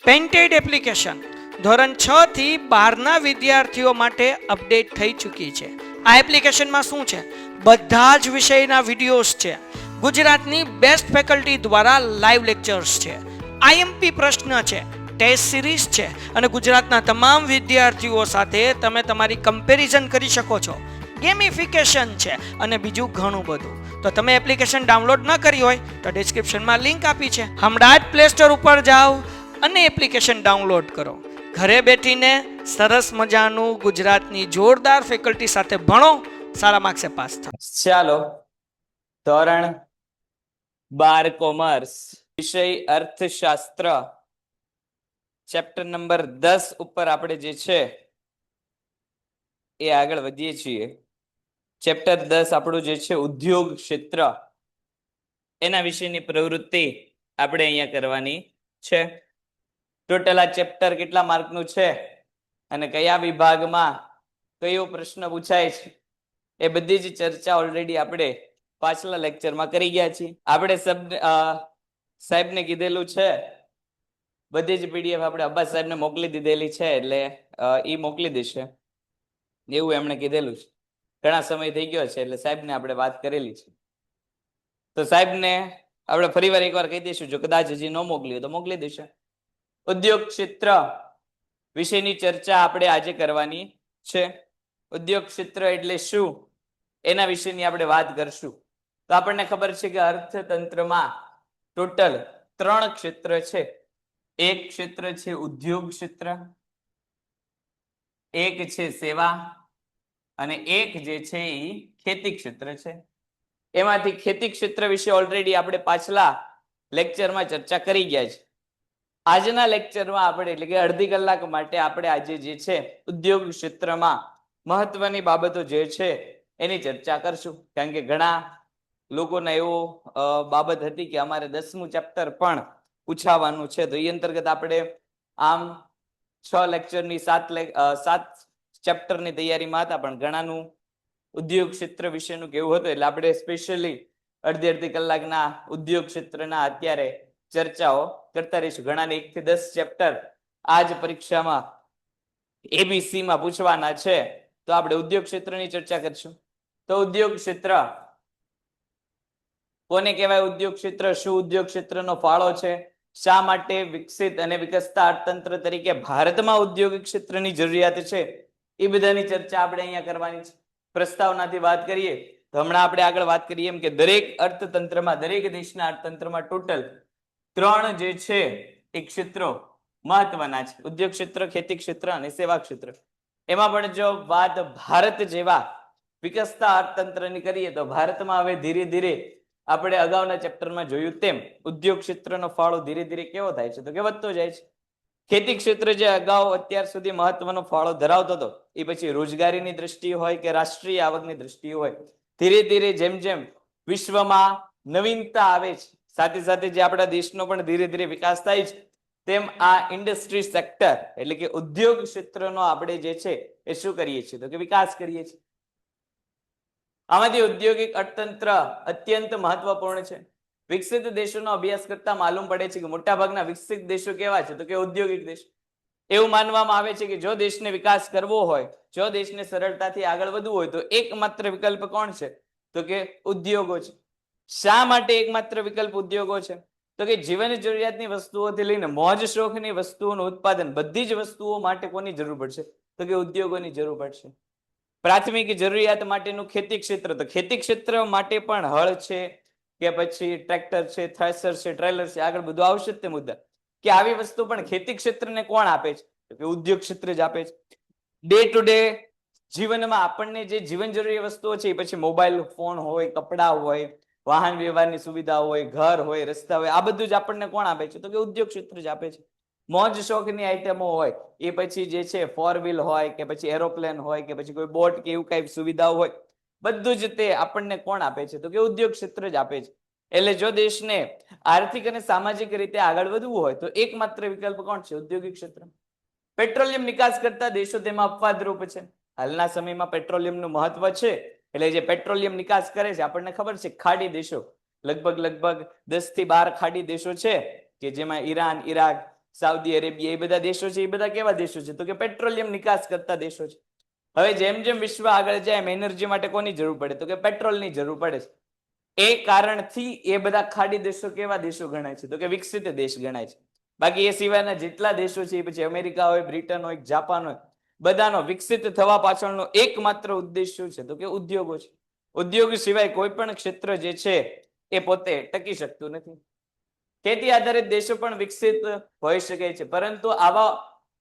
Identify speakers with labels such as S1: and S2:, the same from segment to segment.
S1: Painted application ધોરણ 6 થી 12ના વિદ્યાર્થીઓ માટે અપડેટ થઈ ચૂકી છે. આ એપ્લિકેશનમાં શું છે? બધા જ વિષયના વિડીયોઝ છે. ગુજરાતની બેસ્ટ ફેકલ્ટી દ્વારા લાઈવ લેક્ચર્સ છે. આઈએમપી પ્રશ્ન છે, ટેસ્ટ સિરીઝ છે અને ગુજરાતના તમામ વિદ્યાર્થીઓ સાથે તમે તમારી કમ્પેરિઝન કરી શકો છો. ગેમિફિકેશન છે અને બીજું ઘણું બધું. તો તમે એપ્લિકેશન ડાઉનલોડ ન કરી હોય તો ડિસ્ક્રિપ્શનમાં લિંક આપી છે. હમણાં જ પ્લે સ્ટોર ઉપર જાઓ અને એપ્લિકેશન ડાઉનલોડ કરો. ઘરે બેઠીને સરસ મજાનું ગુજરાતની જોરદાર ફેકલ્ટી સાથે ભણો, સારા માર્ક્સે પાસ થાઓ.
S2: ચાલો, ધોરણ 12 કોમર્સ વિષય અર્થશાસ્ત્ર ચેપ્ટર નંબર 10 ઉપર આપણે જે છે એ આગળ વધીએ છીએ. ચેપ્ટર 10 આપણું જે છે ઉદ્યોગ ક્ષેત્ર, એના વિશેની પ્રવૃત્તિ આપણે અહીંયા કરવાની છે. ટોટલ આ ચેપ્ટર કેટલા માર્કનું છે અને કયા વિભાગમાં કયો પ્રશ્ન પૂછાય છે એ બધી જ ચર્ચા ઓલરેડી આપણે પાછલા લેક્ચરમાં કરી ગયા છીએ. આપણે સાહેબને કીધેલું છે, બધી જ પીડીએફ આપણે અબ્બાસ સાહેબને મોકલી દીધેલી છે, એટલે એ મોકલી દેશે એવું એમણે કીધેલું છે. ઘણા સમય થઈ ગયો છે એટલે સાહેબને આપણે વાત કરેલી છે, તો સાહેબને આપણે ફરીવાર એકવાર કહી દઈશું, જો કદાચ હજી ન મોકલી તો મોકલી દેશે. ઉદ્યોગ ક્ષેત્ર વિશેની ચર્ચા આપણે આજે કરવાની છે. ઉદ્યોગ ક્ષેત્ર એટલે શું એના વિશેની આપણે વાત કરશું. તો આપણને ખબર છે કે અર્થતંત્રમાં ટોટલ 3 ક્ષેત્ર છે. એક ક્ષેત્ર છે ઉદ્યોગ ક્ષેત્ર, એક છે સેવા અને એક જે છે એ ખેતી ક્ષેત્ર છે. એમાંથી ખેતી ક્ષેત્ર વિશે ઓલરેડી આપણે પાછલા લેક્ચરમાં ચર્ચા કરી ગયા છે. આજના લેક્ચરમાં આપણે એટલે કે અડધી કલાક માટે આપણે આજે જે છે ઉદ્યોગ ક્ષેત્રમાં મહત્વની બાબતો જે છે એની ચર્ચા કરશું. કારણ કે ઘણા લોકોને એવો બાબત હતી કે અમારે 10મું ચેપ્ટર પણ પૂછાવાનું છે, તો એ અંતર્ગત આપણે આમ 6 લેક્ચરની 7 ચેપ્ટરની તૈયારીમાં હતા, પણ ઘણાનું ઉદ્યોગ ક્ષેત્ર વિશેનું કેવું હતું એટલે આપણે સ્પેશિયલી અડધી કલાકના ઉદ્યોગ ક્ષેત્રના અત્યારે ચર્ચાઓ કરતા રહીશું. ઘણાને 1 થી 10 ચેપ્ટર આજ પરીક્ષામાં એબીસીમાં પૂછવાના છે, તો આપણે ઉદ્યોગ ક્ષેત્રની ચર્ચા કરીશું. તો ઉદ્યોગ ક્ષેત્ર કોને કહેવાય? ઉદ્યોગ ક્ષેત્ર શું? ઉદ્યોગ ક્ષેત્રનો ફાળો છે, શા માટે વિકસિત અને વિકસતા અર્થતંત્ર તરીકે ભારતમાં ઉદ્યોગિક ક્ષેત્રની જરૂરિયાત છે, એ બધાની ચર્ચા આપણે અહીંયા કરવાની છે. પ્રસ્તાવનાથી વાત કરીએ તો હમણાં આપણે આગળ વાત કરીએ એમ કે દરેક અર્થતંત્રમાં, દરેક દેશના અર્થતંત્રમાં ટોટલ 3 જે છે એ ક્ષેત્રો મહત્વના છે: ઉદ્યોગ ક્ષેત્ર, ખેતી ક્ષેત્ર અને સેવા ક્ષેત્ર. એમાં પણ જો વાત ભારત જેવા વિકસતા અર્થતંત્રની કરીએ તો ભારતમાં હવે ધીરે ધીરે આપણે અગાઉના ચેપ્ટરમાં જોયું તેમ ઉદ્યોગ ક્ષેત્રનો ફાળો ધીરે ધીરે કેવો થાય છે, તો કે વધતો જાય છે. ખેતી ક્ષેત્ર જે અગાઉ અત્યાર સુધી મહત્વનો ફાળો ધરાવતો હતો, એ પછી રોજગારીની દ્રષ્ટિએ હોય કે રાષ્ટ્રીય આવકની દ્રષ્ટિએ હોય, ધીરે ધીરે જેમ જેમ વિશ્વમાં નવીનતા આવે છે, સાથે સાથે જે આપણા દેશનો પણ ધીરે ધીરે વિકાસ થાય છે, તેમ આ ઇન્ડસ્ટ્રી સેક્ટર એટલે કે ઉદ્યોગ ક્ષેત્રનો આપણે જે છે એ શું કરીએ છીએ, તો કે વિકાસ કરીએ છીએ. આમાંથી ઔદ્યોગિક અર્થતંત્ર અત્યંત મહત્વપૂર્ણ છે. વિકસિત દેશોનો અભ્યાસ કરતા માલુમ પડે છે કે મોટાભાગના વિકસિત દેશો કેવા છે, તો કે ઔદ્યોગિક દેશ. એવું માનવામાં આવે છે કે જો દેશને વિકાસ કરવો હોય, જો દેશને સરળતાથી આગળ વધવું હોય, તો એકમાત્ર વિકલ્પ કોણ છે, તો કે ઉદ્યોગો છે. શા માટે એકમાત્ર વિકલ્પ ઉદ્યોગો છે, તો કે જીવન જરૂરિયાતની વસ્તુઓથી લઈને મોજ શોખની વસ્તુઓનું ઉત્પાદન, બધી જ વસ્તુઓ માટે કોની જરૂર પડશે, તો કે ઉદ્યોગોની જરૂર પડશે. પ્રાથમિક જરૂરિયાત માટેનું ખેતી ક્ષેત્ર, તો ખેતી ક્ષેત્ર માટે પણ હળ છે કે પછી ટ્રેક્ટર છે, થ્રેશર છે, ટ્રેલર છે, આગળ બધું આવશે જ તે મુદ્દા કે આવી વસ્તુ પણ ખેતી ક્ષેત્રને કોણ આપે છે, તો કે ઉદ્યોગ ક્ષેત્ર જ આપે છે. ડે ટુ ડે જીવનમાં આપણને જે જીવન જરૂરી વસ્તુઓ છે, પછી મોબાઈલ ફોન હોય, કપડા હોય, વાહન વ્યવહારની સુવિધા હોય, ઘર હોય, રસ્તા હોય, આ બધું જ આપણને કોણ આપે છે, તો કે ઉદ્યોગ ક્ષેત્ર જ આપે છે. મોજ શોખની આઈટમો હોય, એ પછી જે છે 4 વ્હીલ હોય કે પછી એરોપ્લેન હોય કે પછી કોઈ બોટ કે એવું કઈ સુવિધાઓ હોય, બધું જ તે આપણને કોણ આપે છે, તો કે ઉદ્યોગ ક્ષેત્ર જ આપે છે. એટલે જો દેશને આર્થિક અને સામાજિક રીતે આગળ વધવું હોય તો એકમાત્ર વિકલ્પ કોણ છે, ઔદ્યોગિક ક્ષેત્ર. પેટ્રોલિયમ નિકાસ કરતા દેશો તેમાં અપવાદરૂપ છે. હાલના સમયમાં પેટ્રોલિયમનું મહત્વ છે, એટલે જે પેટ્રોલિયમ નિકાસ કરે છે, આપણને ખબર છે ખાડી દેશો, લગભગ 10 થી 12 ખાડી દેશો છે કે જેમાં ઈરાન, ઈરાક, સાઉદી અરેબિયા, એ બધા દેશો છે, એ બધા કેવા દેશો છે? તો કે પેટ્રોલિયમ નિકાસ કરતા દેશો છે. હવે જેમ જેમ વિશ્વ આગળ જાય એમ એનર્જી માટે કોની જરૂર પડે? તો કે પેટ્રોલની જરૂર પડે છે. એ કારણથી એ બધા ખાડી દેશો કેવા દેશો ગણાય છે? તો કે વિકસિત દેશ ગણાય છે. બાકી એ સિવાયના જેટલા દેશો છે, પછી અમેરિકા હોય, બ્રિટન હોય, જાપાન હોય, બધાનો વિકસિત થવા પાછળનો એકમાત્ર ઉદ્દેશ શું છે? તો કે ઉદ્યોગો છે. ઉદ્યોગ સિવાય કોઈ પણ ક્ષેત્ર જે છે એ પોતે ટકી શકતું નથી. ખેતી આધારિત દેશો પણ વિકસિત હોઈ શકે છે, પરંતુ આવા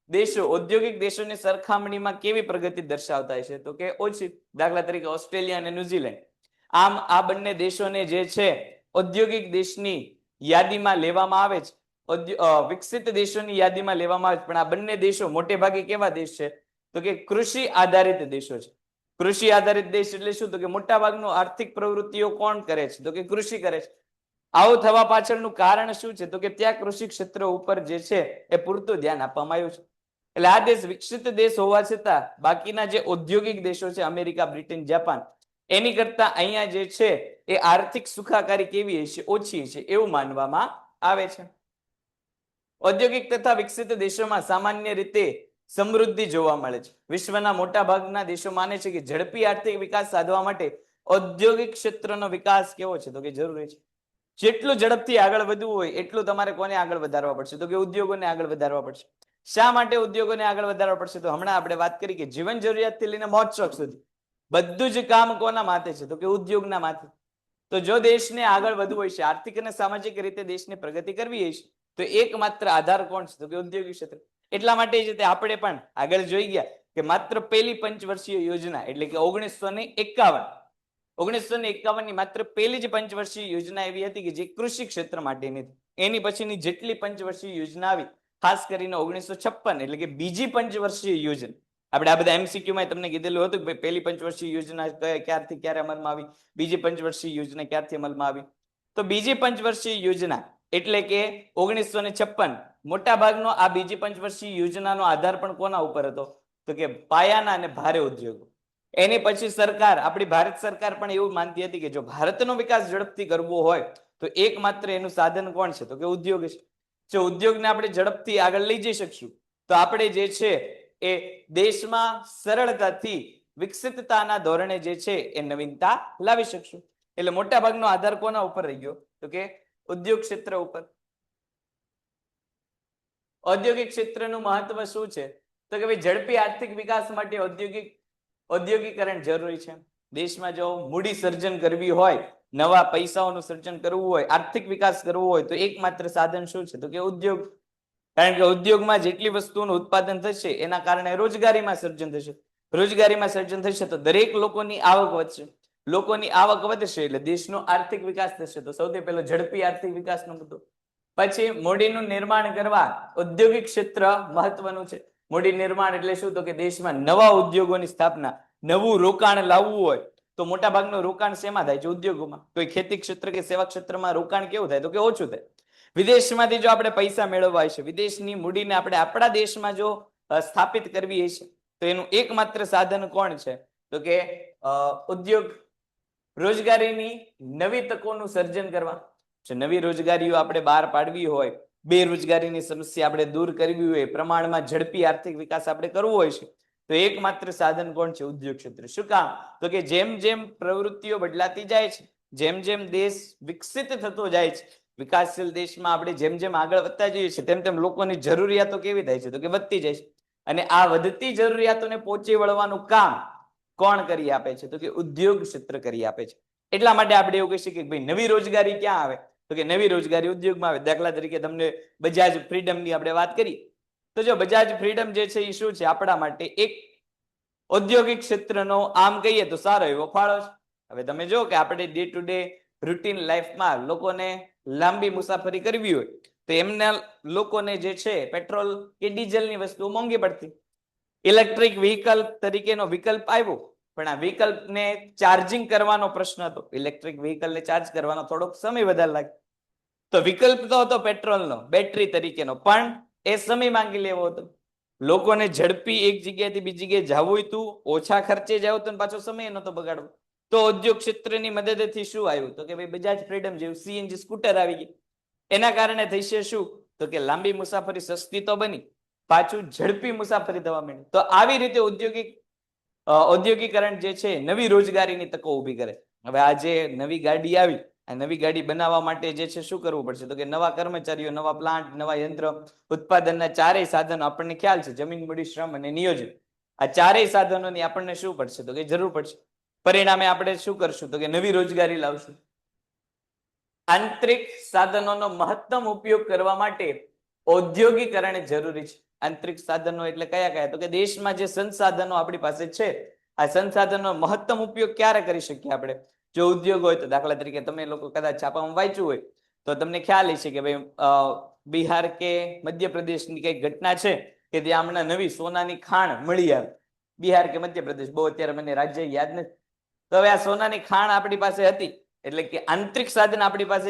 S2: દેશો ઔદ્યોગિક દેશોની સરખામણીમાં કેવી પ્રગતિ દર્શાવતા છે? તો કે ઓછી. દાખલા તરીકે ઓસ્ટ્રેલિયા અને ન્યુઝીલેન્ડ. આમ આ બંને દેશોને જે છે ઔદ્યોગિક દેશની યાદીમાં લેવામાં આવે છે, વિકસિત દેશોની યાદીમાં લેવામાં આવે છે, પણ આ બંને દેશો મોટે ભાગે કેવા દેશ છે? તો કે કૃષિ આધારિત દેશો છે. કૃષિ આધારિત દેશ એટલે શું? તો કે મોટા ભાગનું આર્થિક પ્રવૃત્તિઓ કોણ કરે છે? તો કે કૃષિ કરે છે. આવું થવા પાછળનું કારણ શું છે? તો કે ત્યાં કૃષિ ક્ષેત્ર ઉપર જે છે એ પૂરતું ધ્યાન આપવામાં આવ્યું છે. એટલે આ દેશ વિકસિત દેશ હોવા છતાં બાકીના જે ઔદ્યોગિક દેશો છે, અમેરિકા, બ્રિટન, જાપાન, એની કરતા અહીંયા જે છે એ આર્થિક સુખાકારી કેવી હશે? ઓછી છે એવું માનવામાં આવે છે. ઔદ્યોગિક તથા વિકસિત દેશોમાં સામાન્ય રીતે સમૃદ્ધિ જોવા મળે છે. વિશ્વના મોટા ભાગના દેશો માને છે કે ઝડપી આર્થિક વિકાસ સાધવા માટે ઔદ્યોગિક ક્ષેત્રનો વિકાસ કેવો છે? તો કે જરૂરી છે. જેટલું ઝડપથી આગળ વધવું હોય એટલું તમારે કોને આગળ વધારવા પડશે? તો કે ઉદ્યોગોને આગળ વધારવા પડશે. શા માટે ઉદ્યોગોને આગળ વધારવા પડશે? તો હમણાં આપણે વાત કરી કે જીવન જરૂરિયાતથી લઈને મોજ શોખ સુધી બધું જ કામ કોના માથે છે? તો કે ઉદ્યોગના માથે. તો જો દેશને આગળ વધવું હોય છે, આર્થિક અને સામાજિક રીતે દેશની પ્રગતિ કરવી હોય છે, તો એકમાત્ર આધાર કોણ છે? તો કે ઉદ્યોગિક ક્ષેત્ર. એટલા માટે જ આપણે પણ આગળ જોઈ ગયા કે માત્ર પહેલી પંચવર્ષીય યોજના એટલે કે 1951 ની માત્ર પહેલી જ પંચવર્ષીય યોજના એવી હતી કે જે કૃષિ ક્ષેત્ર માટેની હતી. એની પછીની જેટલી પંચવર્ષીય યોજના આવી, ખાસ કરીને 1956 એટલે કે બીજી પંચવર્ષીય યોજના, આપણે આ બધા MCQ માં તમને કીધેલું હતું કે પહેલી પંચવર્ષીય યોજના ક્યારથી ક્યારે અમલમાં આવી, બીજી પંચવર્ષીય યોજના ક્યારથી અમલમાં આવી. તો બીજી પંચવર્ષીય યોજના એટલે કે 1956, મોટા ભાગનો આ બીજી પંચવર્ષીય યોજનાનો આધાર પણ કોના ઉપર હતો? તો કે પાયાના અને ભારે ઉદ્યોગો. એની પછી સરકાર, આપણી ભારત સરકાર પણ એવું માનતી હતી કે જો ભારતનો વિકાસ ઝડપથી કરવો હોય તો એકમાત્ર એનું સાધન કોણ છે? તો કે ઉદ્યોગ છે. જો ઉદ્યોગને આપણે ઝડપથી આગળ લઈ જઈ શકશું તો આપણે જે છે એ દેશમાં સરળતાથી વિકસિતતાના ધોરણે જે છે એ નવીનતા લાવી શકશું. એટલે મોટા ભાગનો આધાર કોના ઉપર રહી ગયો? તો કે ઉદ્યોગ ક્ષેત્ર ઉપર. ઔદ્યોગિક ક્ષેત્રનું મહત્વ શું છે? તો કે ભાઈ ઝડપી આર્થિક વિકાસ માટે ઔદ્યોગિકરણ જરૂરી છે. દેશમાં જો મૂડી સર્જન કરવી હોય, નવા પૈસાઓનું સર્જન કરવું હોય, આર્થિક વિકાસ કરવો હોય તો એકમાત્ર સાધન શું છે? તો કે ઉદ્યોગ. કારણ કે ઉદ્યોગમાં જેટલી વસ્તુઓનું ઉત્પાદન થશે એના કારણે રોજગારીમાં સર્જન થશે. રોજગારીમાં સર્જન થશે તો દરેક લોકોની આવક વધશે. લોકોની આવક વધશે એટલે દેશનો આર્થિક વિકાસ થશે. તો સૌથી પહેલો ઝડપી આર્થિક વિકાસનો મુદ્દો. પછી મૂડીનું નિર્માણ કરવા ઔદ્યોગિક ક્ષેત્ર મહત્વનું છે. મૂડી નિર્માણ એટલે શું? તો કે દેશમાં નવા ઉદ્યોગોની સ્થાપના, નવું રોકાણ લાવવું હોય તો મોટા ભાગનું રોકાણ શેમાં થાય છે? ઉદ્યોગોમાં. કોઈ ખેતી ક્ષેત્ર કે સેવા ક્ષેત્રમાં રોકાણ કેવું થાય? તો કે ઓછું થાય. વિદેશમાંથી જો આપણે પૈસા મેળવવા છે, વિદેશની મૂડીને આપણે આપણા દેશમાં જો સ્થાપિત કરવી છે તો એનું એકમાત્ર સાધન કોણ છે? તો કે ઉદ્યોગ. રોજગારીની નવી તકોનું સર્જન કરવા. જો નવી રોજગારીઓ આપણે બહાર પાડવી હોય, બેરોજગારીની સમસ્યા આપણે દૂર કરવી હોય, પ્રમાણમાં ઝડપી આર્થિક વિકાસ આપણે કરવો હોય છે તો એકમાત્ર સાધન કોણ છે? ઉદ્યોગ ક્ષેત્ર. શું કામ? તો કે જેમ જેમ પ્રવૃત્તિઓ બદલાતી જાય છે, જેમ જેમ દેશ વિકસિત થતો જાય છે, વિકાસશીલ દેશમાં આપણે જેમ જેમ આગળ વધતા જઈએ છીએ તેમ તેમ લોકોની જરૂરિયાતો કેવી થાય છે? તો કે વધતી જાય છે. અને આ વધતી જરૂરિયાતોને પહોંચી વળવાનું કામ કોણ કરી આપે છે? તો કે ઉદ્યોગ ક્ષેત્ર કરી આપે છે. એટલા માટે આપણે એવું કહી શકીએ કે ભાઈ નવી રોજગારી ક્યાં આવે? તો કે નવી રોજગારી ઉદ્યોગમાં આવે. દાખલા તરીકે તમને બજાજ ફ્રીડમની આપણે વાત કરી તો જો બજાજ ફ્રીડમ જે છે એ શું છે? આપણા માટે એક ઔદ્યોગિક ક્ષેત્રનો આમ કહીએ તો સારો એવો ફાળો છે. હવે તમે જો કે આપણે ડે ટુ ડે રૂટીન લાઈફમાં લોકોને લાંબી મુસાફરી કરવી હોય તો એમના લોકોને જે છે પેટ્રોલ કે ડીઝલની વસ્તુ મોંઘી પડતી. ઇલેક્ટ્રિક વ્હીકલ તરીકેનો વિકલ્પ આવ્યો પણ આ વિકલ્પને ચાર્જિંગ કરવાનો પ્રશ્ન હતો. ઇલેક્ટ્રિક વ્હીકલને ચાર્જ કરવાનો થોડોક સમય વધારે લાગે. તો વિકલ્પ તો હતો પેટ્રોલનો, બેટરી તરીકેનો, પણ એ સમય માંગી લેવો હતો. લોકોને ઝડપી એક જગ્યાએથી બીજી જગ્યાએ જવું હતું, ઓછા ખર્ચે જવું હતું, પાછો સમય નતો બગાડવો. તો ઉદ્યોગ ક્ષેત્રની મદદથી શું આવ્યું? તો કે ભાઈ બજાજ ફ્રીડમ જેવું CNG સ્કૂટર આવી ગઈ. એના કારણે થશે શું? તો કે લાંબી મુસાફરી સસ્તી તો બની, પાછું ઝડપી મુસાફરી થવા માંડી. તો આવી રીતે ઔદ્યોગિકરણ જે છે નવી રોજગારીની તકો ઊભી કરે. હવે આ જે નવી ગાડી આવી, આ નવી ગાડી બનાવવા માટે જે છે શું કરવું પડશે? તો કે નવા કર્મચારીઓ, નવા પ્લાન્ટ, નવા યંત્ર, ઉત્પાદનના ચારેય સાધનો, આપણને ખ્યાલ છે જમીન, મૂડી, શ્રમ અને નિયોજન, આ ચારેય સાધનોની આપણને શું પડશે? તો કે જરૂર પડશે. પરિણામે આપણે શું કરશું? તો કે નવી રોજગારી લાવશું. આંતરિક સાધનોનો મહત્તમ ઉપયોગ કરવા માટે ઔદ્યોગિકરણ જરૂરી છે. આંતરિક સાધનો એટલે કયા કયા? તો કે દેશમાં જે સંસાધનો આપણી પાસે છે, આ સંસાધનો મહત્તમ ઉપયોગ ક્યારે કરી શકીએ આપણે? જો ઉદ્યોગ હોય તો, દાખલા તરીકે તમે લોકો કદાચ છાપામાં વાંચ્યું હોય તો તમને ખ્યાલ છે કે ભાઈ બિહાર કે મધ્યપ્રદેશની કઈ ઘટના છે કે ત્યાં હમણાં નવી સોનાની ખાણ મળી આવે. બિહાર કે મધ્યપ્રદેશ, બહુ અત્યારે મને રાજ્ય યાદ નથી. તો હવે આ સોનાની ખાણ આપણી પાસે હતી, એટલે કે આંતરિક સાધન આપણી પાસે,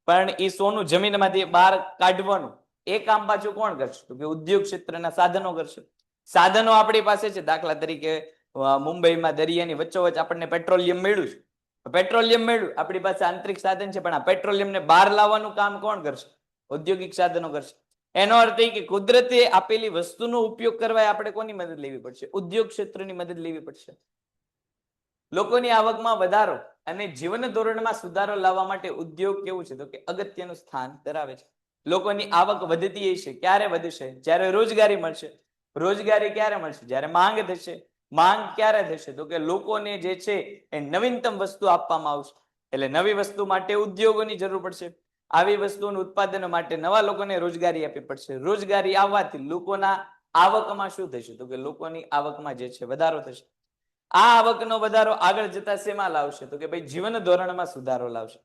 S2: પણ એ સોનું જમીનમાંથી બહાર કાઢવાનું એ કામ પાછું કોણ કરશે? તો કે ઉદ્યોગ ક્ષેત્રના સાધનો કરશે. સાધનો આપણી પાસે છે. દાખલા તરીકે મુંબઈમાં દરિયાની વચ્ચોવચ્ચ આપણને પેટ્રોલિયમ મળ્યું છે. પેટ્રોલિયમ મળ્યું, આપણી પાસે આંતરિક સાધન છે, પણ આ પેટ્રોલિયમને બહાર લાવવાનું કામ કોણ કરશે? ઔદ્યોગિક સાધનો કરશે. એનો અર્થ એ કે કુદરતે આપેલી વસ્તુનો ઉપયોગ કરવા આપણે કોની મદદ લેવી પડશે? ઉદ્યોગ ક્ષેત્રની મદદ લેવી પડશે. લોકોની આવકમાં વધારો અને જીવન ધોરણમાં સુધારો લાવવા માટે ઉદ્યોગ કેવું છે? તો કે અગત્યનું સ્થાન ધરાવે છે. લોકોની આવક વધતી હશે, ક્યારે વધશે? જ્યારે રોજગારી મળશે. રોજગારી ક્યારે મળશે? જ્યારે માંગ થશે. માંગ ક્યારે થશે? તો કે લોકોને જે છે એ નવીનતમ વસ્તુ આપવામાં આવશે. એટલે નવી વસ્તુ માટે ઉદ્યોગોની જરૂર પડશે. આવી વસ્તુઓનું ઉત્પાદન માટે નવા લોકોને રોજગારી આપવી પડશે. રોજગારી આવવાથી લોકોના આવકમાં શું થશે? તો કે લોકોની આવકમાં જે છે વધારો થશે. આ આવકનો વધારો આગળ જતા શેમાં લાવશે? તો કે ભાઈ જીવન ધોરણમાં સુધારો લાવશે.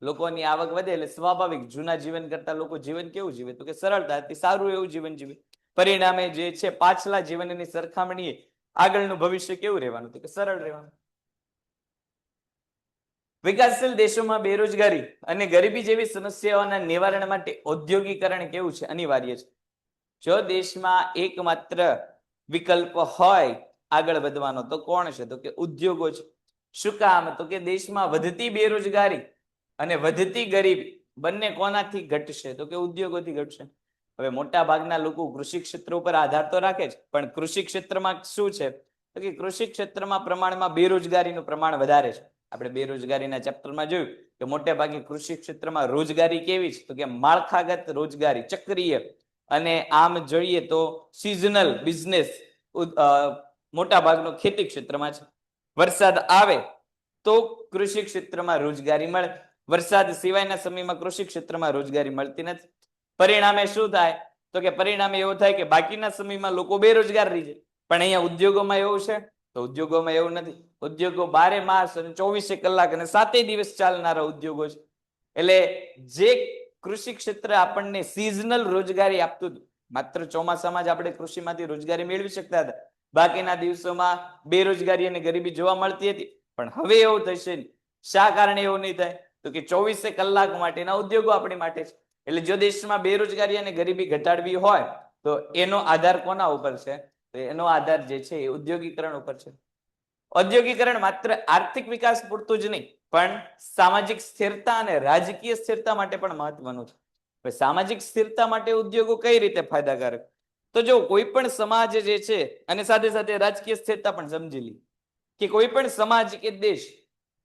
S2: લોકોની આવક વધે એટલે સ્વાભાવિક જૂના જીવન કરતા લોકો જીવન કેવું જીવે? તો કે સરળતાથી સારું એવું જીવન જીવે. પરિણામે જે છે પાછલા જીવનની સરખામણીએ આગળનું ભવિષ્ય કેવું રહેવાનું? તો કે સરળ રહેવાનું. વિકાસશીલ દેશોમાં બેરોજગારી અને ગરીબી જેવી સમસ્યાઓના નિવારણ માટે ઔદ્યોગિકરણ કેવું છે? અનિવાર્ય છે. જો દેશમાં એકમાત્ર વિકલ્પ હોય આગળ વધવાનો તો કોણ છે? તો કે ઉદ્યોગો છે. શું કામ? તો કે દેશમાં વધતી બેરોજગારી અને વધતી ગરીબી બંને કોનાથી ઘટશે? તો કે ઉદ્યોગોથી ઘટશે. હવે મોટા ભાગના લોકો કૃષિ ક્ષેત્ર ઉપર આધાર તો રાખે છે, પણ કૃષિ ક્ષેત્રમાં શું છે? તો કે કૃષિ ક્ષેત્રમાં પ્રમાણમાં બેરોજગારીનું પ્રમાણ વધારે છે. આપણે બેરોજગારીના ચેપ્ટરમાં જોયું કે મોટે ભાગે કૃષિ ક્ષેત્રમાં રોજગારી કેવી છે? તો કે માળખાગત રોજગારી, ચક્રીય, અને આમ જોઈએ તો સિઝનલ બિઝનેસ મોટા ભાગનો ખેતી ક્ષેત્રમાં છે. વરસાદ આવે તો કૃષિ ક્ષેત્રમાં રોજગારી મળે. વરસાદ સિવાયના સમયમાં કૃષિ ક્ષેત્રમાં રોજગારી મળતી નથી. પરિણામે શું થાય? તો કે પરિણામે એવું થાય કે બાકીના સમયમાં લોકો બેરોજગાર રહી જાય. પણ અહીંયા ઉદ્યોગોમાં એવું છે? તો ઉદ્યોગોમાં એવું નથી. ઉદ્યોગો 12 માસ અને 24 કલાક અને 7 દિવસ ચાલનારા ઉદ્યોગો છે. એટલે જે કૃષિ ક્ષેત્ર આપણને સિઝનલ રોજગારી આપતું હતું, માત્ર ચોમાસામાં જ આપણે કૃષિમાંથી રોજગારી મેળવી શકતા હતા, બાકીના દિવસોમાં બેરોજગારી અને ગરીબી જોવા મળતી હતી. પણ હવે એવું થશે નહીં. શા કારણે એવું નહીં થાય? તો કે 24 કલાક માટેના ઉદ્યોગો આપણી માટે છે. એટલે જો દેશમાં બેરોજગારી અને ગરીબી ઘટાડવી હોય તો એનો આધાર કોના ઉપર છે? તો એનો આધાર જે છે એ ઔદ્યોગિકરણ ઉપર છે. ઔદ્યોગિકરણ માત્ર આર્થિક વિકાસ પૂરતું જ નહીં, પણ સામાજિક સ્થિરતા અને રાજકીય સ્થિરતા માટે પણ મહત્વનું છે. સામાજિક સ્થિરતા માટે ઉદ્યોગો કઈ રીતે ફાયદાકારક? તો જો કોઈ પણ સમાજ જે છે, અને સાથે સાથે રાજકીય સ્થિરતા પણ સમજી લી કે કોઈ પણ સમાજ કે દેશ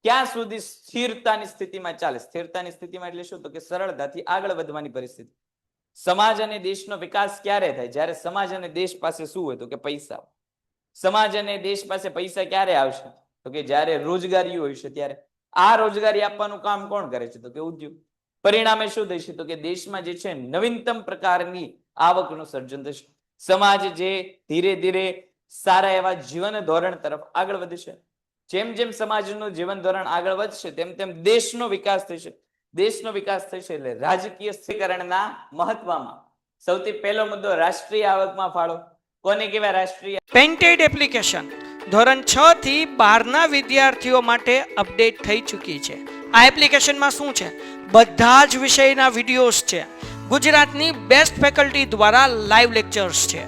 S2: ક્યાં સુધી સ્થિરતાની સ્થિતિમાં ચાલે. સ્થિરતાની સ્થિતિમાં એટલે શું? તો કે સરળતાથી આગળ વધવાની પરિસ્થિતિ. સમાજ અને દેશનો વિકાસ ક્યારે થાય? જ્યારે સમાજ અને દેશ પાસે શું હોય? તો કે પૈસા. સમાજ અને દેશ પાસે પૈસા ક્યારે આવશે? તો કે જ્યારે રોજગારી હોય છે ત્યારે. આ રોજગારી આપવાનું કામ કોણ કરે છે? તો કે ઉદ્યોગ. પરિણામે શું થશે? તો કે દેશમાં જે છે નવીનતમ પ્રકારની આવકનું સર્જન થશે. સમાજ જે ધીરે ધીરે સારા એવા જીવન ધોરણ તરફ આગળ વધશે. જેમ જેમ સમાજનું જીવન ધોરણ આગળ વધશે તેમ તેમ દેશનો વિકાસ થશે. દેશનો વિકાસ થશે એટલે રાજકીય સ્થિરીકરણના મહત્વમાં સૌથી પહેલો મુદ્દો રાષ્ટ્રીય આવકમાં ફાળો. કોને કહેવાય રાષ્ટ્રીય?
S1: પેન્ટેડ એપ્લિકેશન ધોરણ 6 થી 12ના વિદ્યાર્થીઓ માટે અપડેટ થઈ ચૂકી છે. આ એપ્લિકેશનમાં શું છે? બધા જ વિષયના વિડીયોઝ છે. ગુજરાતની બેસ્ટ ફેકલ્ટી દ્વારા લાઈવ લેક્ચર્સ છે.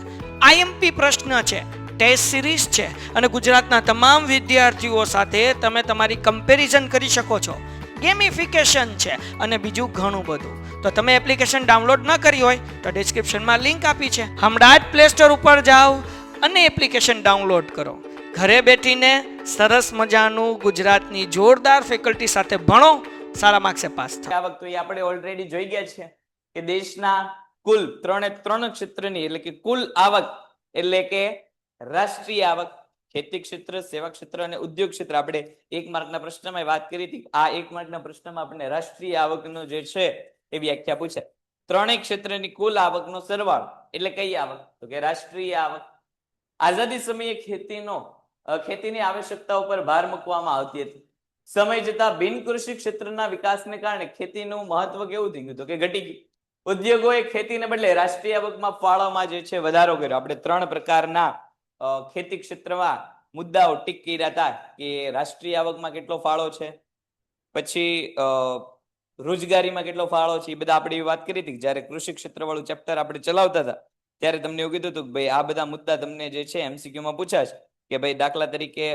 S1: આઈએમપી પ્રશ્ન છે, ટેસ્ટ સિરીઝ છે, અને ગુજરાતના તમામ વિદ્યાર્થીઓ સાથે તમે તમારી કમ્પેરિઝન કરી શકો છો. ગેમિફિકેશન છે અને બીજું ઘણું બધું. તો તમે એપ્લિકેશન ડાઉનલોડ ન કરી હોય તો ડિસ્ક્રિપ્શનમાં લિંક આપી છે, હમણાં જ પ્લે સ્ટોર ઉપર જાઓ અને એપ્લિકેશન ડાઉનલોડ કરો. ઘરે બેઠીને સરસ મજાનું ગુજરાતની જોરદાર ફેકલ્ટી સાથે ભણો, સારા માર્ક્સે પાસ થાઓ.
S2: આવક તો એ આપણે ઓલરેડી જોઈ ગયા છે કે દેશના કુલ ત્રણ ક્ષેત્રની એટલે કે કુલ આવક એટલે કે રાષ્ટ્રીય આવક, ખેતી ક્ષેત્ર, સેવા ક્ષેત્ર અને ઉદ્યોગ ક્ષેત્ર. આપણે 1 માર્કના પ્રશ્નમાં વાત કરી હતી. આ 1 માર્કના પ્રશ્નમાં આપણને રાષ્ટ્રીય આવકનો જે છે એ વ્યાખ્યા પૂછે. ત્રણેય ક્ષેત્રની કુલ આવકનો સરવાળો એટલે કઈ આવક? તો કે રાષ્ટ્રીય આવક. આઝાદી સમયે ખેતીની આવશ્યકતાઓ પર ભાર મૂકવામાં આવતી હતી. સમય જતા બિન કૃષિ ક્ષેત્રના વિકાસને કારણે ખેતીનું મહત્વ કેવું થઈ ગયું? તો કે ઘટી ગયું. ઉદ્યોગોએ ખેતીને બદલે રાષ્ટ્રીય આવકમાં ફાળોમાં જે છે વધારો કર્યો. આપણે 3 પ્રકારના ખેતી ક્ષેત્રમાં મુદ્દાઓ ટીક કર્યા હતા કે રાષ્ટ્રીય આવકમાં કેટલો ફાળો છે, પછી રોજગારીમાં કેટલો ફાળો છે, એ બધા આપણે વાત કરી હતી. જ્યારે કૃષિ ક્ષેત્ર વાળું ચેપ્ટર આપણે ચલાવતા હતા ત્યારે તમને એવું કીધું હતું કે ભાઈ આ બધા મુદ્દા તમને જે છે MCQ માં પૂછાશે કે ભાઈ દાખલા તરીકે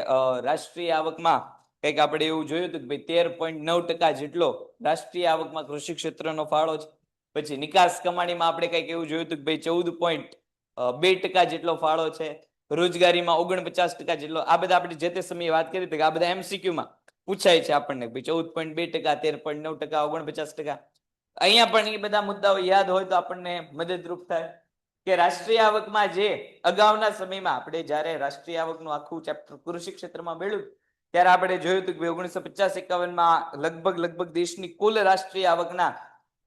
S2: રાષ્ટ્રીય આવકમાં કંઈક આપણે એવું જોયું હતું કે ભાઈ 13.9% જેટલો રાષ્ટ્રીય આવકમાં કૃષિ ક્ષેત્રનો ફાળો છે. પછી નિકાસ કમાણીમાં આપણે કંઈક એવું જોયું હતું કે ભાઈ 14.2% જેટલો ફાળો છે. રોજગારીમાં 49% જેટલો. આ બધા આપણે જે તે સમયે વાત કરી હતી કે આ બધા MCQ માં પૂછાય છે આપણને. 14.2%, 13.9%, 49%. અહીંયા પણ એ બધા મુદ્દાઓ યાદ હોય તો આપણને મદદરૂપ થાય કે રાષ્ટ્રીય આવકમાં જે અગાઉના સમયમાં આપણે જ્યારે રાષ્ટ્રીય આવકનું આખું ચેપ્ટર કૃષિ ક્ષેત્રમાં મેળવ્યું ત્યારે આપણે જોયું હતું કે 1950-51માં લગભગ દેશની કુલ રાષ્ટ્રીય આવકના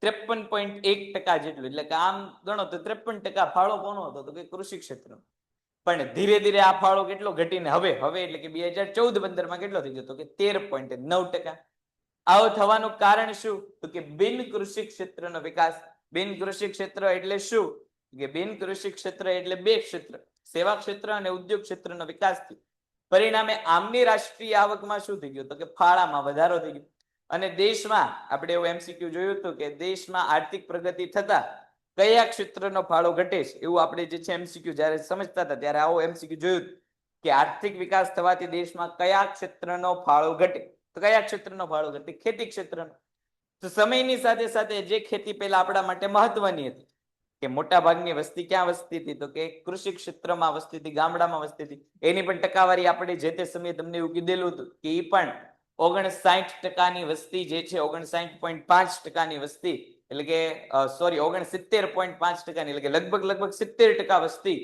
S2: 53.1% જેટલું, એટલે કે આમ ગણો તો 53% ફાળો કોનો હતો? તો કે કૃષિ ક્ષેત્રનો. પણ ધીરે ધીરે આ ફાળો કેટલો ઘટીને હવે એટલે કે 2014-15માં કેટલો થઈ ગયો? તો કે 13.9%. આવું થવાનું કારણ શું? તો કે બિન કૃષિ ક્ષેત્રનો વિકાસ. બિન કૃષિ ક્ષેત્ર એટલે શું? કે બિન કૃષિ ક્ષેત્ર એટલે 2 ક્ષેત્ર, સેવા ક્ષેત્ર અને ઉદ્યોગ ક્ષેત્રનો વિકાસ થયો. પરિણામે આમની રાષ્ટ્રીય આવકમાં શું થઈ ગયું? તો કે ફાળામાં વધારો થઈ ગયો. અને દેશમાં આપણે એવું MCQ જોયું હતું કે દેશમાં આર્થિક પ્રગતિ થતા કયા ક્ષેત્રનો ફાળો ઘટે છે? એવું આપણે જે છે MCQ જ્યારે સમજતા હતા ત્યારે આવો MCQ જોયું કે આર્થિક વિકાસ થવાથી દેશમાં કયા ક્ષેત્રનો ફાળો ઘટે? તો કયા ક્ષેત્રનો ફાળો ઘટે? ખેતી ક્ષેત્રનો. તો સમયની સાથે સાથે જે ખેતી પહેલા આપણા માટે મહત્વની હતી કે મોટા ભાગની વસ્તી ક્યાં વસતી હતી? તો કે કૃષિ ક્ષેત્રમાં વસતી હતી, ગામડામાં વસતી હતી. એની પણ ટકાવારી આપણે જે તે સમયે તમને એવું કીધેલું હતું કે એ પણ 59% વસ્તી જે છે 59.5% વસ્તી એટલે કે 69.5% એટલે કે લગભગ 70% વસ્તી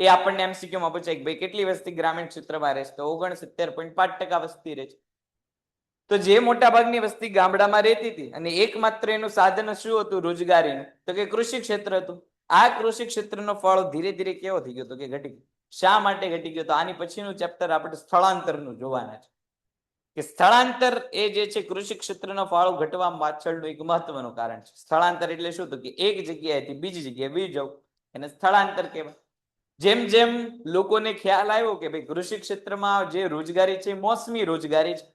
S2: એ આપણને MCQ માં પૂછાય કે ભાઈ કેટલી વસ્તી ગ્રામીણ ક્ષેત્રમાં રહે છે? તો 69.5% વસ્તી રહે છે. તો જે મોટા ભાગની વસ્તી ગામડામાં રહેતી હતી અને એકમાત્ર એનું સાધન શું હતું? રોજગારીનું. તો કે કૃષિ ક્ષેત્ર હતું. આ કૃષિ ક્ષેત્રનો ફાળો ધીરે ધીરે કેવો થઈ ગયો? તો કે ઘટી ગયો. શા માટે ઘટી ગયો? તો આની પછીનું ચેપ્ટર આપણે સ્થળાંતરનું જોવાના છે કે સ્થળાંતર એ જે છે કૃષિ ક્ષેત્રનો ફાળો ઘટવા પાછળનું એક મહત્વનું કારણ છે. સ્થળાંતર એટલે શું? તો કે એક જગ્યાએથી બીજી જગ્યાએ વહી જવું એને સ્થળાંતર કહેવાય. જેમ જેમ લોકોને ખ્યાલ આવ્યો કે ભાઈ કૃષિ ક્ષેત્રમાં જે રોજગારી છે મોસમી રોજગારી છે,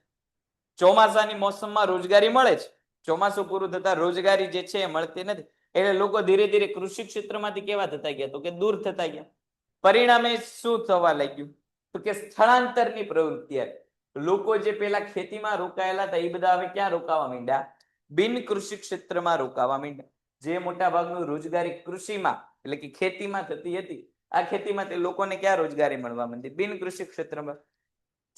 S2: ચોમાસાની મોસમમાં રોજગારી મળે છે, ચોમાસું પૂરું થતા રોજગારી જે છે એ મળતી નથી, એટલે લોકો ધીરે ધીરે કૃષિ ક્ષેત્રમાંથી કેવા થતા ગયા? તો કે દૂર થતા ગયા. પરિણામે શું થવા લાગ્યું? તો કે સ્થળાંતરની પ્રવૃત્તિ આવી. લોકો જે પેલા ખેતીમાં રોકાયેલા હતા એ બધા હવે ક્યાં રોકાવા માંડ્યા? બિન કૃષિ ક્ષેત્રમાં રોકાવા માંડ્યા. જે મોટા ભાગનું રોજગારી કૃષિમાં એટલે કે ખેતીમાં થતી હતી, આ ખેતીમાં તે લોકોને ક્યાં રોજગારી મળવા માંડી? બિન કૃષિ ક્ષેત્રમાં.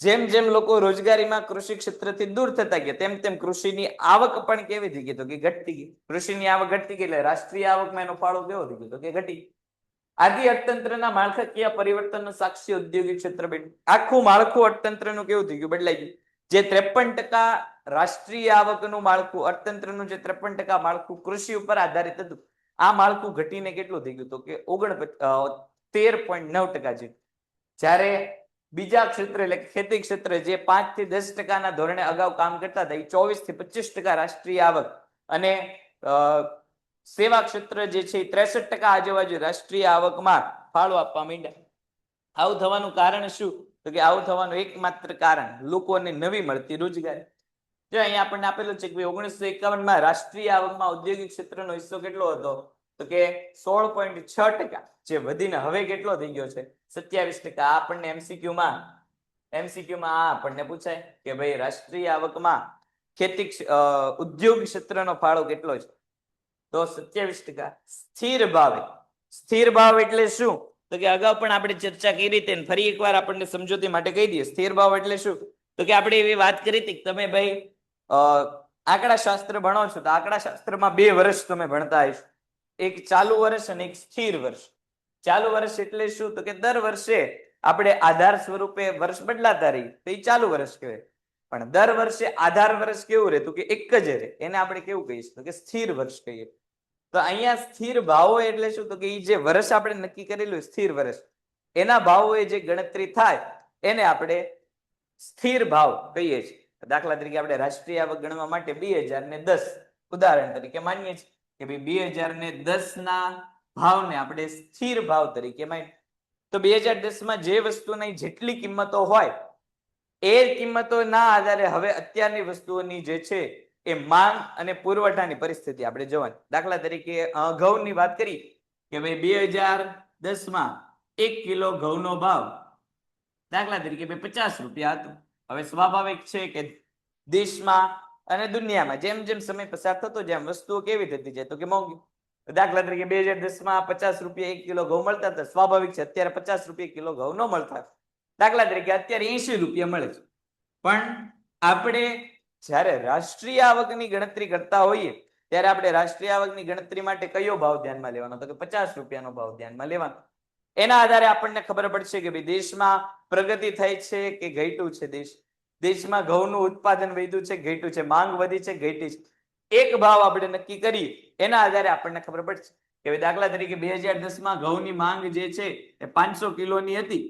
S2: જેમ જેમ લોકો રોજગારીમાં કૃષિ ક્ષેત્રથી દૂર થતા ગયા તેમ તેમ કૃષિની આવક પણ કેવી થઈ ગઈ? તો કે ઘટતી ગઈ. કૃષિની આવક ઘટતી ગઈ એટલે રાષ્ટ્રીય આવકમાં એનો ફાળો કેવો થઈ ગયો? તો કે ઘટી. આદિ અર્થતંત્રના માળખાકીય પરિવર્તનનો સાક્ષી ઔદ્યોગિક ક્ષેત્ર બન્યું. આખું માળખું અર્થતંત્રનું કેવું થઈ ગયું? બદલાઈ ગયું. જે 53% રાષ્ટ્રીય આવકનું માળખું, અર્થતંત્રનું જે 53% માળખું કૃષિ ઉપર આધારિત હતું, આ માળખું ઘટીને કેટલું થઈ ગયું? તો કે 13.9% જેટલું. જ્યારે બીજા ક્ષેત્ર એટલે ખેતી ક્ષેત્ર જે 5 થી 10% ધોરણે અગાઉ કામ કરતા હતા, એ 24 થી 25% રાષ્ટ્રીય આવક અને સેવા ક્ષેત્ર જે છે 63% આજુબાજુ રાષ્ટ્રીય આવકમાં ફાળો આપવા માંડ્યા. આવું થવાનું કારણ શું? તો કે આવું થવાનું એકમાત્ર કારણ લોકોને નવી મળતી રોજગારી. જો અહીંયા આપણને આપેલું છે કે 1951માં રાષ્ટ્રીય આવકમાં ઔદ્યોગિક ક્ષેત્રનો હિસ્સો કેટલો હતો? તો કે 16.6%, જે વધીને હવે કેટલો થઈ ગયો છે? 27%. આપણને MCQ માં આપણને પૂછાય કે ભાઈ રાષ્ટ્રીય આવકમાં ખેતી ઉદ્યોગ ક્ષેત્રનો ફાળો કેટલો છે? તો 27%. સ્થિર ભાવે, સ્થિર ભાવ એટલે શું? તો કે અગાઉ પણ આપણે ચર્ચા કરી હતી, ફરી એકવાર આપણને સમજૂતી માટે કહી દઈએ. સ્થિર ભાવ એટલે શું? તો કે આપણે એવી વાત કરી હતી કે તમે ભાઈ આંકડા શાસ્ત્ર ભણો છો તો આંકડા શાસ્ત્રમાં 2 વર્ષ તમે ભણતા હશો, એક ચાલુ વર્ષ અને એક સ્થિર વર્ષ. ચાલુ વર્ષ એટલે શું? તો કે દર વર્ષે આપણે આધાર સ્વરૂપે વર્ષ બદલાતા રહી તો એ ચાલુ વર્ષ કહેવાય. પણ દર વર્ષે આધાર વર્ષ કેવું રહે? તો કે એક જ રહે, એને આપણે કેવું કહીશું? તો કે સ્થિર વર્ષ કહીએ. તો અહીંયા સ્થિર ભાવો એટલે શું? તો કે એ જે વર્ષ આપણે નક્કી કરેલું સ્થિર વર્ષ, એના ભાવો જે ગણતરી થાય એને આપણે સ્થિર ભાવ કહીએ છીએ. દાખલા તરીકે આપણે રાષ્ટ્રીય આવક ગણવા માટે 2010 ઉદાહરણ તરીકે માનીએ છીએ કે ભાઈ 2010 ના ભાવને આપણે સ્થિર ભાવ તરીકે માનીએ. તો 2010 માં જે વસ્તુની જેટલી કિંમતો હોય એ કિંમતોના આધારે હવે અત્યારની વસ્તુઓની જે છે એ માંગ અને પુરવઠાની પરિસ્થિતિ આપણે જોવાની. દાખલા તરીકે ઘઉંની વાત કરી કે ભાઈ 2010 માં 1 કિલો ઘઉંનો ભાવ દાખલા તરીકે 50 રૂપિયા હતો. હવે સ્વાભાવિક છે કે દેશમાં અને દુનિયામાં જેમ જેમ સમય પસાર થતો જેમ વસ્તુઓ કેવી થતી જાય તો કે મોંઘી. દાખલા તરીકે 2010 માં 50 રૂપિયા 1 કિલો ઘઉં મળતા હતા, સ્વાભાવિક છે અત્યારે 50 રૂપિયા કિલો ઘઉં ન મળતા. દાખલા તરીકે અત્યારે 80 રૂપિયા મળે છે. પણ આપણે જ્યારે રાષ્ટ્રીય આવકની ગણતરી કરતા હોઈએ ત્યારે આપણે રાષ્ટ્રીય આવકની ગણતરી માટે કયો ભાવ ધ્યાનમાં લેવાનો? તો કે 50 રૂપિયાનો ભાવ ધ્યાનમાં લેવાનો. એના આધારે આપણને ખબર પડશે કે ભાઈ દેશમાં પ્રગતિ થઈ છે કે ઘટ્યું છે, દેશમાં ઘઉંનું ઉત્પાદન વધ્યું છે, ઘટ્યું છે, માંગ વધી છે, ઘટી છે. એક ભાવ આપણે નક્કી કરી એના આધારે આપણને ખબર પડશે કે દાખલા તરીકે 2010 માં ઘઉંની માંગ જે છે એ 500 કિલોની હતી,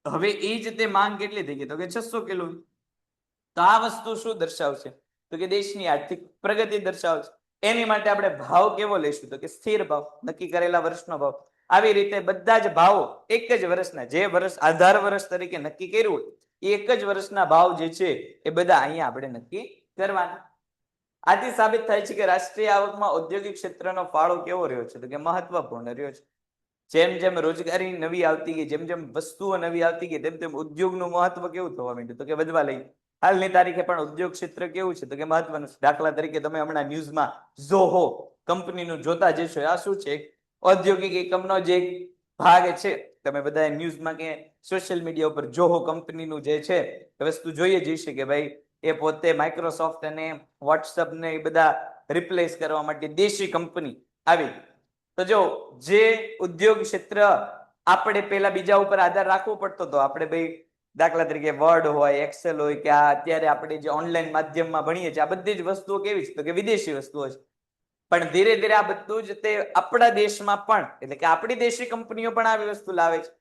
S2: હવે એ જ તે માંગ કેટલી થઈ ગઈ? તો કે 600 કિલો. તો આ વસ્તુ શું દર્શાવશે? તો કે દેશની આર્થિક પ્રગતિ દર્શાવશે. એની માટે આપણે ભાવ કેવો લઈશું? તો કે સ્થિર ભાવ, નક્કી કરેલા વર્ષનો ભાવ. આવી રીતે બધા જ ભાવો એક જ વર્ષના, જે વર્ષ આધાર વર્ષ તરીકે નક્કી કર્યું હોય એ એક જ વર્ષના ભાવ જે છે એ બધા અહીંયા આપણે નક્કી કરવાના. આથી સાબિત થાય છે કે રાષ્ટ્રીય આવકમાં ઔદ્યોગિક ક્ષેત્રનો ફાળો કેવો રહ્યો છે? તો કે મહત્વપૂર્ણ રહ્યો છે. જેમ જેમ રોજગારી નવી આવતી ગઈ, જેમ જેમ વસ્તુઓ નવી આવતી ગઈ તેમ તેમ ઉદ્યોગનું મહત્વ કેવું થવા માંડ્યું? તો કે વધવા લઈ. હાલની તારીખે પણ ઉદ્યોગ ક્ષેત્ર કેવું છે? તો કે મહત્વનું. દાખલા તરીકે તમે હમણાં ન્યૂઝમાં ઝોહો કંપનીનું જોતા જશો. આ શું છે? ઔદ્યોગિક એકમનો જે ભાગ છે. તમે બધા ન્યૂઝમાં કે સોશિયલ મીડિયા ઉપર ઝોહો કંપનીનું જે છે એ વસ્તુ જોઈએ જઈશે કે ભાઈ એ પોતે માઇક્રોસોફ્ટ અને વોટ્સઅપ ને એ બધા રિપ્લેસ કરવા માટે દેશી કંપની આવી. તો જો જે ઉદ્યોગ ક્ષેત્ર આપણે પેલા બીજા ઉપર આધાર રાખવો પડતો હતો, આપણે ભાઈ દાખલા તરીકે વર્ડ હોય, એક્સેલ હોય કે આ અત્યારે આપણે જે ઓનલાઈન માધ્યમમાં ભણીએ છીએ આ બધી જ વસ્તુઓ કેવી છે? તો કે વિદેશી વસ્તુઓ છે. પણ ધીરે ધીરે આ બધું જ તે આપણા દેશમાં પણ એટલે કે આપણી દેશી કંપનીઓ પણ આવી વસ્તુ લાવે છે.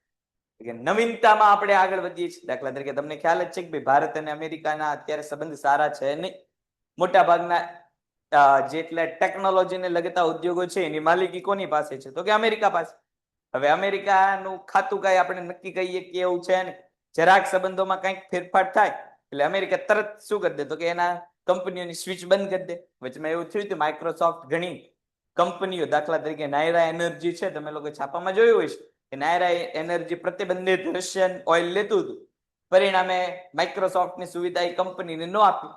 S2: નવીનતામાં આપણે આગળ વધીએ છીએ. દાખલા તરીકે તમને ખ્યાલ જ છે કે ભાઈ ભારત અને અમેરિકાના અત્યારે સંબંધ સારા છે નહીં. મોટા ભાગના જેટલા ટેકનોલોજીને લગતા ઉદ્યોગો છે એની માલિકી કોની પાસે છે? તો કે અમેરિકા પાસે. હવે અમેરિકાનું ખાતું કઈ આપણે નક્કી કહીએ કે એવું છે ને, જરાક સંબંધોમાં કંઈક ફેરફાર થાય એટલે અમેરિકા તરત શું કરી દે? તો કે એના કંપનીઓની સ્વિચ બંધ કરી દે. વચમાં એવું થયું હતું માઇક્રોસોફ્ટ ઘણી કંપનીઓ દાખલા તરીકે નાયરા એનર્જી છે, તમે લોકો છાપામાં જોયું હોય છે કે નાયરા એનર્જી પ્રતિબંધિત રશિયન ઓઇલ લેતું હતું, પરિણામે માઇક્રોસોફ્ટની સુવિધા એ કંપનીને ન આપી.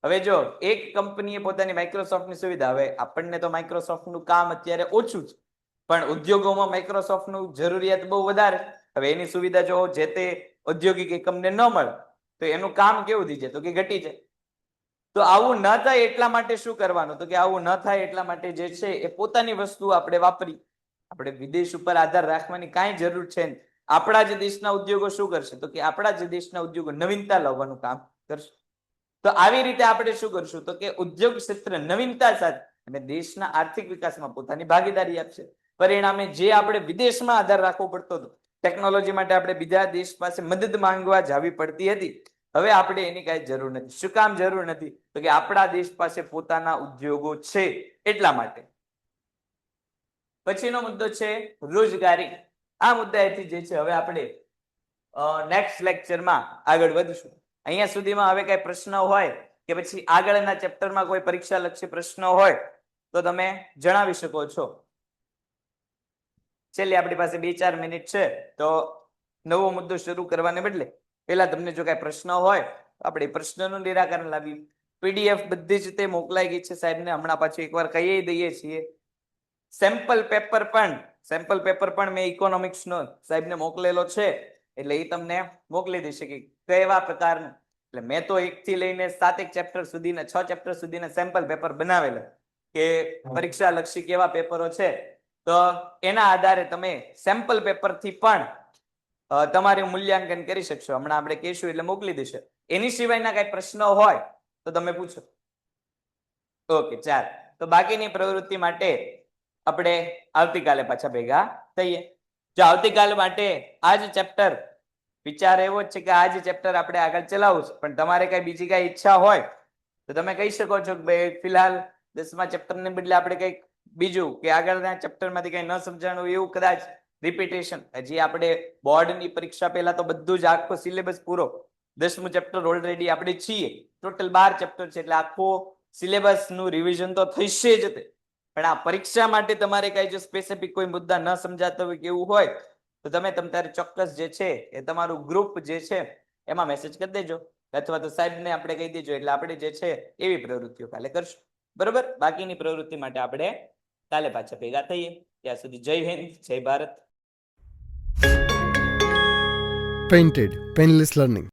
S2: હવે જો એક કંપનીએ પોતાની માઇક્રોસોફ્ટની સુવિધા, હવે આપણને તો માઇક્રોસોફ્ટનું કામ અત્યારે ઓછું છે પણ ઉદ્યોગોમાં માઇક્રોસોફ્ટનું જરૂરિયાત બહુ વધારે. હવે એની સુવિધા જો જે તે ઔદ્યોગિક એકમને ન મળે તો એનું કામ કેવું થઈ જાય? તો કે ઘટી જાય. તો આવું ન થાય એટલા માટે શું કરવાનું? તો કે આવું ન થાય એટલા માટે જે છે એ પોતાની વસ્તુ આપણે વાપરી, આપણે વિદેશ ઉપર આધાર રાખવાની કાંઈ જરૂર છે નહીં. આપણા જ દેશના ઉદ્યોગો શું કરશે? તો કે આપણા જ દેશના ઉદ્યોગો નવીનતા લાવવાનું કામ કરશે. તો આવી રીતે આપણે શું કરશું? તો કે ઉદ્યોગ ક્ષેત્ર નવીનતા સાથે અને દેશના આર્થિક વિકાસમાં પોતાની ભાગીદારી આપશે. પરિણામે જે આપણે વિદેશમાં આધાર રાખવો પડતો હતો, ટેકનોલોજી માટે આપણે બીજા દેશ પાસે મદદ માંગવા જવી પડતી હતી, હવે આપણે એની કાંઈ જરૂર નથી. શું કામ જરૂર નથી? તો કે આપણા દેશ પાસે પોતાના ઉદ્યોગો છે એટલા માટે. પછીનો મુદ્દો છે રોજગારી. આ મુદ્દાએથી જે છે હવે આપણે નેક્સ્ટ લેક્ચરમાં આગળ વધીશું. અહીંયા સુધીમાં હવે કઈ પ્રશ્ન હોય કે પછી આગળના ચેપ્ટરમાં કોઈ પરીક્ષા લક્ષી પ્રશ્ન હોય તો તમે જણાવી શકો છો. છેલ્લે આપણી પાસે 2-4 મિનિટ છે તો નવો મુદ્દો શરૂ કરવાને બદલે પહેલા તમને જો કઈ પ્રશ્ન હોય આપણે પ્રશ્નનું નિરાકરણ લાવીએ. PDF બધી જ તે મોકલાઈ ગઈ છે સાહેબને. હમણાં પાછું એકવાર કહી દઈએ છીએ. સેમ્પલ પેપર પણ મેં ઇકોનોમિક્સ નો સાહેબને મોકલેલો છે, એટલે એ તમને મોકલી દેશે કે કેવા પ્રકારનું. એટલે મેં તો 1 થી લઈને 7 ચેપ્ટર સુધીના 6 ચેપ્ટર સુધીના સેમ્પલ પેપર બનાવેલા કે પરીક્ષા લક્ષી કેવા પેપરો છે, તો એના આધારે તમે સેમ્પલ પેપરથી પણ તમારું મૂલ્યાંકન કરી શકશો. હમણાં આપણે કહીશું એટલે મોકલી દેશે. એની સિવાયના કઈ પ્રશ્નો હોય તો તમે પૂછો. ઓકે, ચાલ. તો બાકીની પ્રવૃત્તિ માટે આપણે આવતીકાલે પાછા ભેગા થઈએ. જો આવતીકાલ માટે આ જ ચેપ્ટર, વિચાર એવો જ છે કે આ જ ચેપ્ટર આપણે આગળ ચલાવવું છે, પણ તમારે કઈ બીજી કઈ ઈચ્છા હોય તો તમે કહી શકો છો કે ભાઈ ફિલહાલ 10મા ચેપ્ટરને બદલે આપણે કંઈક બીજું કે આગળના ચેપ્ટરમાંથી કઈ ન સમજાણું એવું કદાચ રિપીટેશન. હજી આપણે બોર્ડની પરીક્ષા પહેલા તો બધું જ આખો સિલેબસ પૂરો, 10મું ચેપ્ટર ઓલરેડી આપણે છીએ, ટોટલ 12 ચેપ્ટર છે, એટલે આખો સિલેબસ નું રિવિઝન તો થશે જ તે. પણ આ પરીક્ષા માટે તમારે કઈ જો સ્પેસિફિક કોઈ મુદ્દા ન સમજાતો હોય કે એવું હોય તો તમે તમારે ચોક્કસ જે છે એ તમારું ગ્રુપ જે છે એમાં મેસેજ કરી દેજો, અથવા તો સાહેબને આપણે કહી દેજો, એટલે આપણે જે છે એવી પ્રવૃત્તિઓ કાલે કરશું. બરોબર? બાકીની પ્રવૃત્તિ માટે આપણે કાલે પાછા ભેગા થઈએ. ત્યાં સુધી જય હિન્દ, જય ભારત.
S3: Painted Painless Learning.